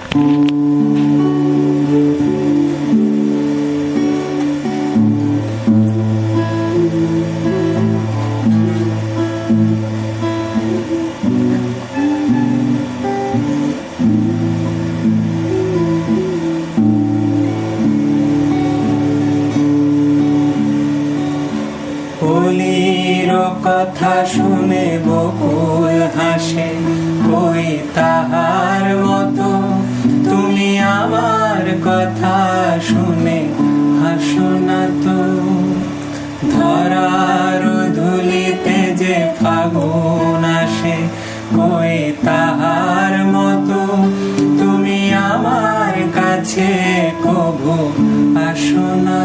কলির কথা শুনে বকুল হাসে, কই তাহার মতো তুমি আমার কথা শুনে হাসো না তো। ধরার ধুলিতে যে ফাগুন আসে, কই তাহার মতো তুমি আমার কাছে কভু আসো না।